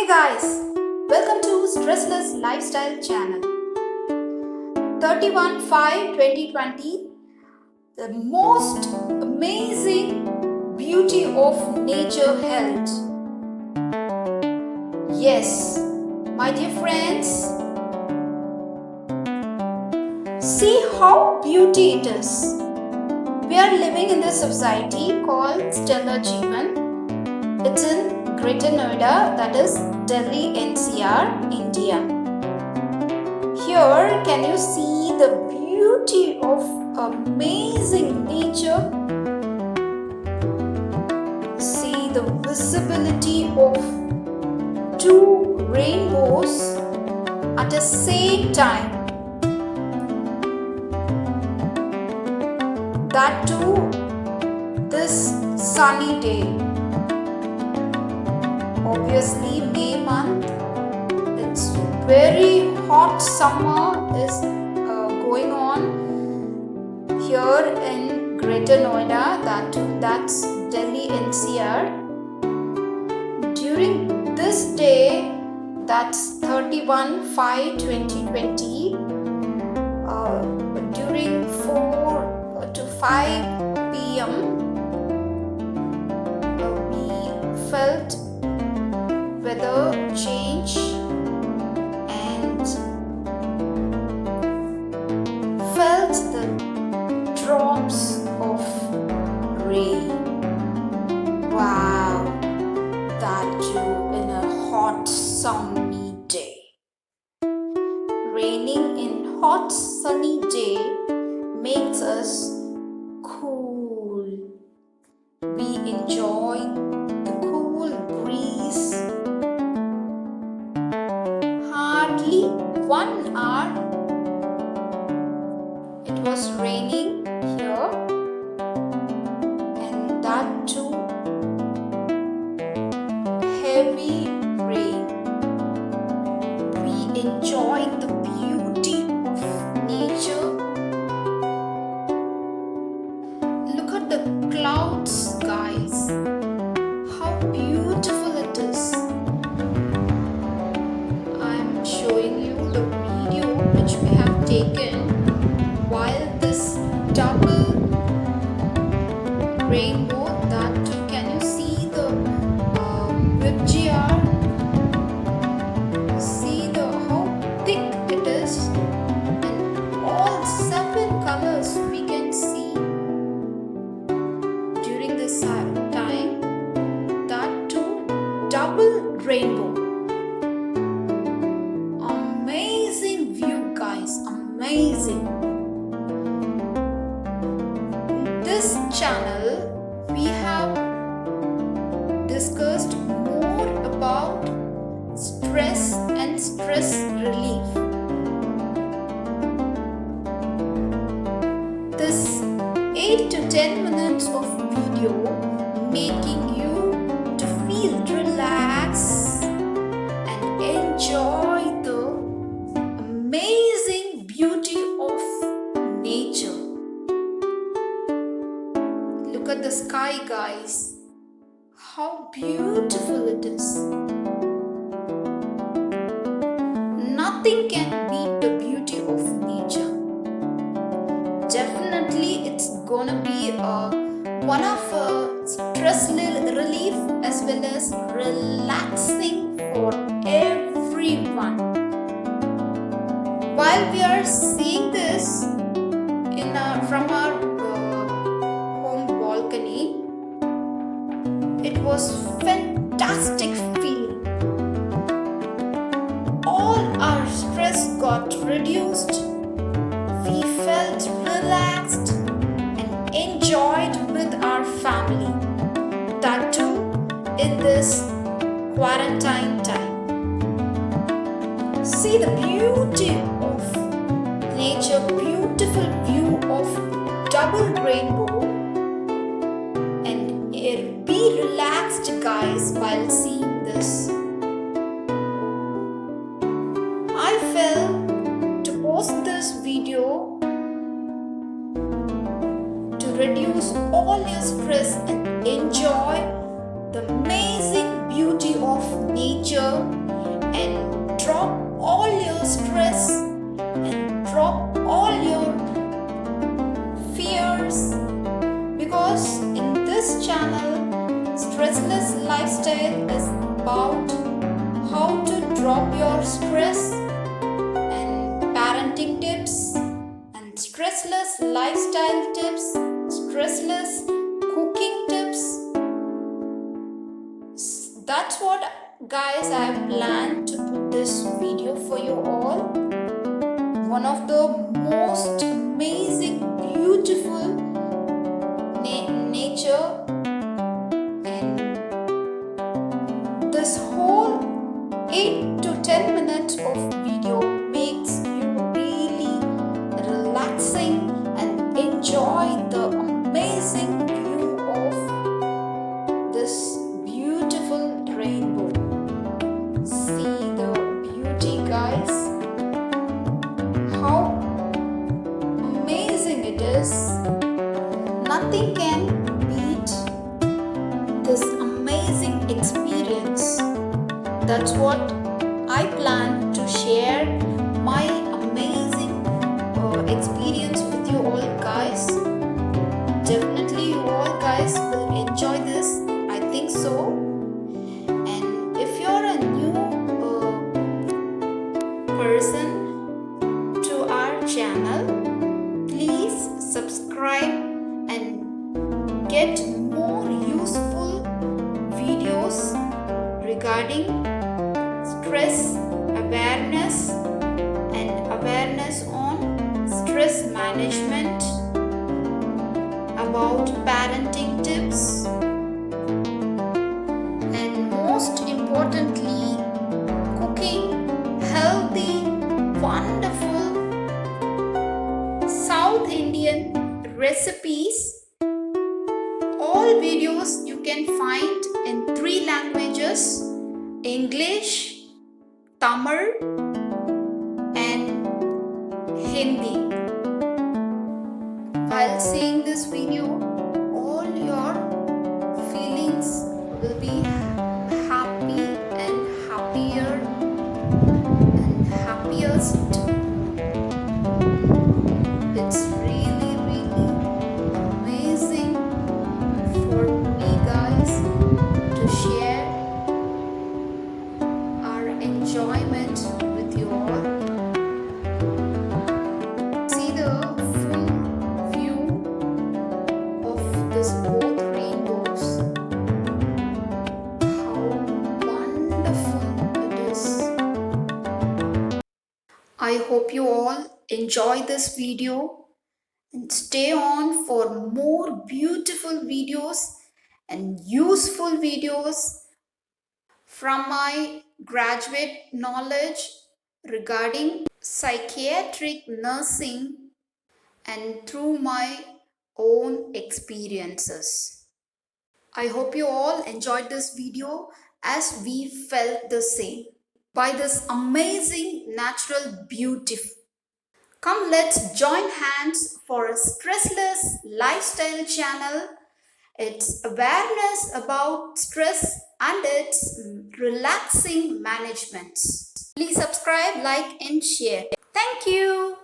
Hey guys, welcome to Stressless Lifestyle channel. 31/5/2020, the most amazing beauty of nature health. Yes, my dear friends, see how beauty it is. We are living in this society called Stellar Jeevan. It's in Greater Noida, that is Delhi NCR, India. Here, can you see the beauty of amazing nature? See the visibility of two rainbows at the same time. That too, this sunny day. Obviously, May month, it's very hot summer is going on here in Greater Noida, that's Delhi NCR. During this day, that's 31/5/2020, during 4 to 5 p.m. We felt weather change and felt the drops of rain. Wow, that too in a hot sunny day. Raining in hot sunny day makes us cool. We enjoy the cool breeze. Hardly 1 hour it was raining here, and that too heavy rain. We enjoyed the beauty of nature. Look at the clouds, guys. How beautiful it is. Showing you the video which we have taken while this double rainbow, that too, can you see the VGR? See how thick it is, and all 7 colors we can see during this time. That too, double rainbow. Amazing. This channel we have discussed more about stress and stress relief. This 8 to 10 minutes of video making you to feel relaxed and enjoy the amazing beauty of nature. Look at the sky, guys. How beautiful it is. Nothing can beat the beauty of nature. Definitely, it's gonna be one of stress relief as well as relaxing for everyone. While we are seeing this from our home balcony, it was fantastic feeling. All our stress got reduced. We felt relaxed and enjoyed with our family. That too in this quarantine time. See the beauty of nature, beautiful view of double rainbow, and be relaxed, guys, while seeing this. I felt to post this video to reduce all your stress and enjoy the amazing beauty of nature about how to drop your stress and parenting tips and stressless lifestyle tips, stressless cooking tips. That's what, guys, I have planned to put this video for you all. One of the most amazing, beautiful nature, and this whole 8 to 10 minutes of video makes you really relaxing and enjoy the amazing view of this beautiful rainbow. See the beauty, guys, how amazing it is. Nothing can beat this amazing experience. That's what I plan to share my amazing experience with you all, guys. Definitely you all guys will enjoy this, I think so. And if you're a new person to our channel, please subscribe and get more useful videos regarding stress awareness and awareness on stress management, about parenting tips, and most importantly, cooking healthy, wonderful South Indian recipes. All videos you can find in 3 languages: English, Tamil, and Hindi. While seeing this video, all your feelings will be happy and happier and happiest. It's really, really amazing for me, guys, to share our enjoyment with you all. See the full view of this both rainbows. How wonderful it is. I hope you all enjoy this video and stay on for more beautiful videos and useful videos from my graduate knowledge regarding psychiatric nursing and through my own experiences. I hope you all enjoyed this video as we felt the same by this amazing natural beauty. Come, let's join hands for a stressless lifestyle channel. It's awareness about stress and its relaxing management. Please subscribe, like, and share. Thank you.